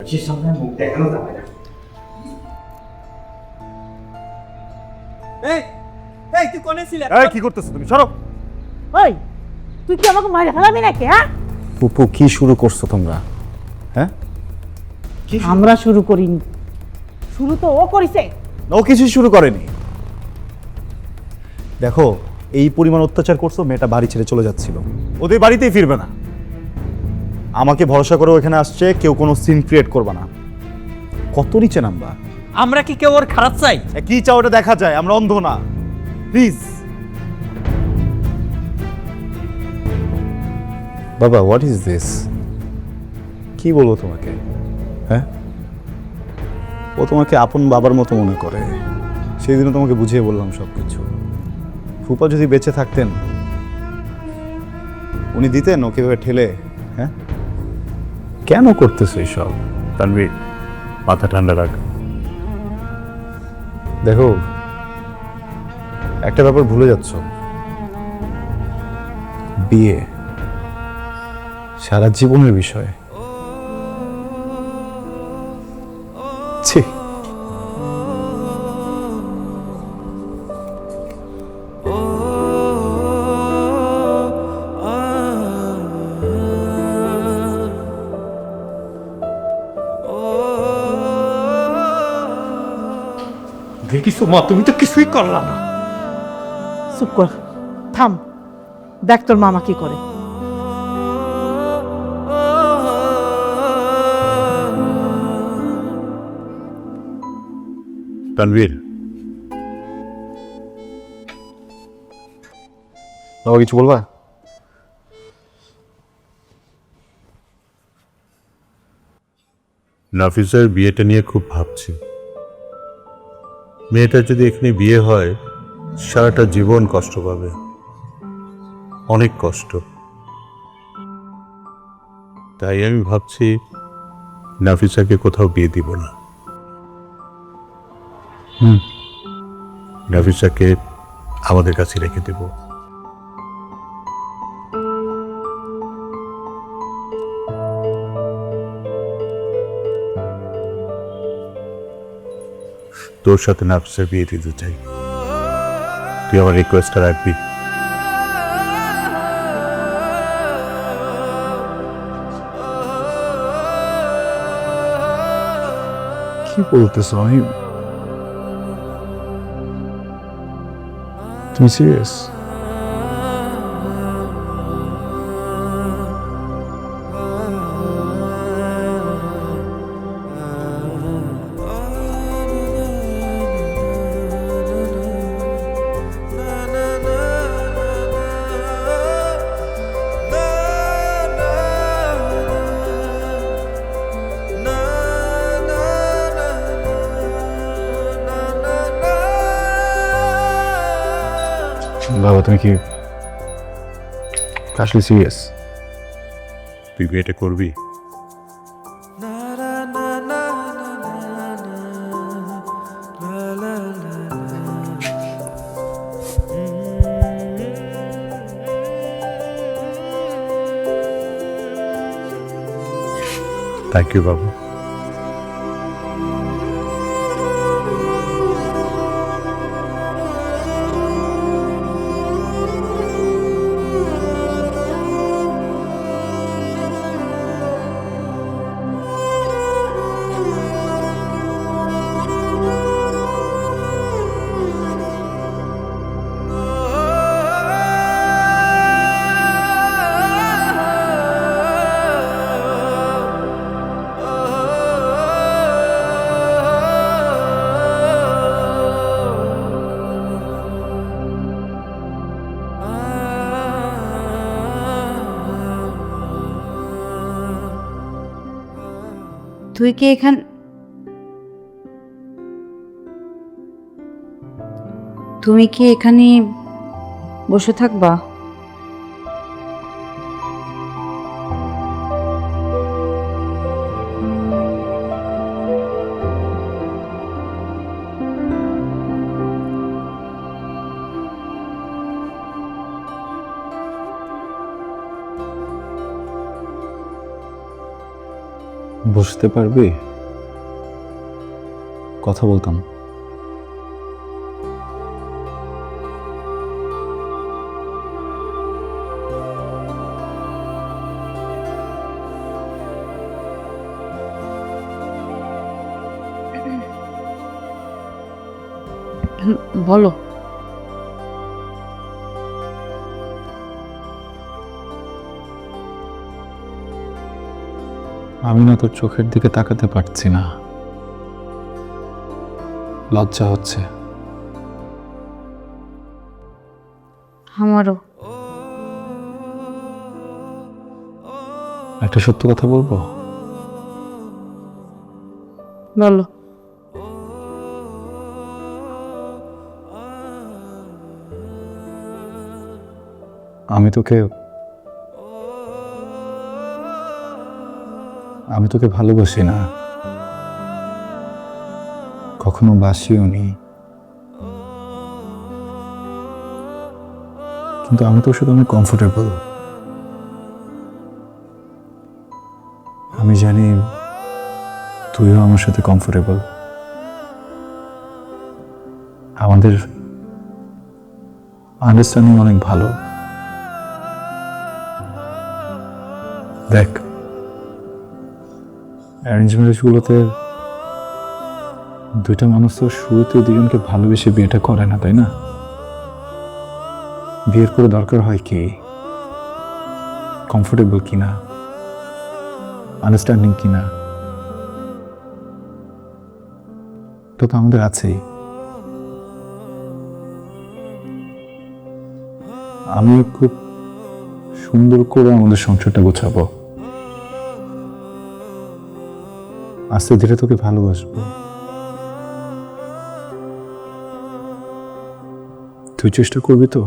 পুলিশের সামনে মুখ দেখানো যাবে না। এই এই তুই কোনে ছিলি? এই কি করতেছো তুমি? সরো। ওই তুই কি আমাকে মারে ফেলাবি নাকি? হ্যাঁ, পুপু কি শুরু করছো তোমরা? হ্যাঁ, আমরা শুরু করিনি, শুরু তো ও করেছে। ও কিছুই শুরু করেনি। দেখো, এই পরিমাণ অত্যাচার করছো, মেয়েটা বাড়ি ছেড়ে চলে যাচ্ছিল, ওদের বাড়িতেই ফিরবে না। আমাকে ভরসা করে ওখানে আসছে, কেউ কোনো সিন ক্রিয়েট করবে না। কত নিচে নামবা? আমরা কি কেউ ওর খারাপ চাই? কি চাও ওটা দেখা যায়, আমরা অন্ধ না। প্লিজ বাবা, হোয়াট ইজ দিস? কি বলবো তোমাকে? হ্যাঁ, ও তোমাকে আপন বাবার মতো মনে করে। সেই দিনও তোমাকে বুঝিয়ে বললাম সব কিছু। ফুপা যদি বেঁচে থাকতেন, উনি দিতেন ওকে এভাবে ঠেলে? হ্যাঁ, কেন করতেছো এইসব? তানভীর, মাথা ঠান্ডা রাখ। দেখো, একটা ব্যাপার ভুলে যাচ্ছ, বিয়ে সারা জীবনের বিষয়। ছি, দেখিস মা, তুমি তো কিছুই করলা না। চুপ কর, থাম, দেখ তোর মামা কি করে। তানভীর, বাবা কিছু বলবা? নাফিসার বিয়েটা নিয়ে খুব ভাবছি। মেয়েটার যদি এখানে বিয়ে হয়, সারাটা জীবন কষ্ট পাবে, অনেক কষ্ট। তাই আমি ভাবছি নাফিসাকে কোথাও বিয়ে দিব না। নাফিসাকে আমাদের কাছে রেখে দেব। তোর সাথে নাফিসার বিয়ে দিতে চাই। তুই আমার রিকোয়েস্টটা রাখবি? কি বলতেছো? তুমি সিরিয়াস? বাবা, তুমি কি আসলে সিরিয়াস? তুই বিয়েটা করবি? থ্যাংক ইউ বাবু। তুই কি তুমি কি এখানে বসে থাকবা? বসতে পারবি? কথা বলতাম। বলো। আমি না তোর চোখের দিকে তাকাতে পারছি না, লজ্জা হচ্ছে। আমারও। একটা সত্য কথা বলবো? বলো। আমি তোকে ভালোবাসি না, কখনো বাসিও নি, কিন্তু আমি তোর সাথে অনেক কমফোর্টেবল। আমি জানি তুইও আমার সাথে কমফোর্টেবল। আমাদের আন্ডারস্ট্যান্ডিং অনেক ভালো। দেখ, অ্যারেঞ্জ ম্যারেজগুলোতে দুইটা মানুষ তো শুরুতে দুজনকে ভালোবেসে বিয়েটা করে না, তাই না? বিয়ের করে দরকার হয় কি কমফোর্টেবল কিনা, আন্ডারস্ট্যান্ডিং কিনা। তো তো আমাদের আছেই। আমি খুব সুন্দর করে আমাদের সংসারটা গোছাবো, আস্তে ধীরে তোকে ভালোবাসবো। তুই চেষ্টা করবি তো?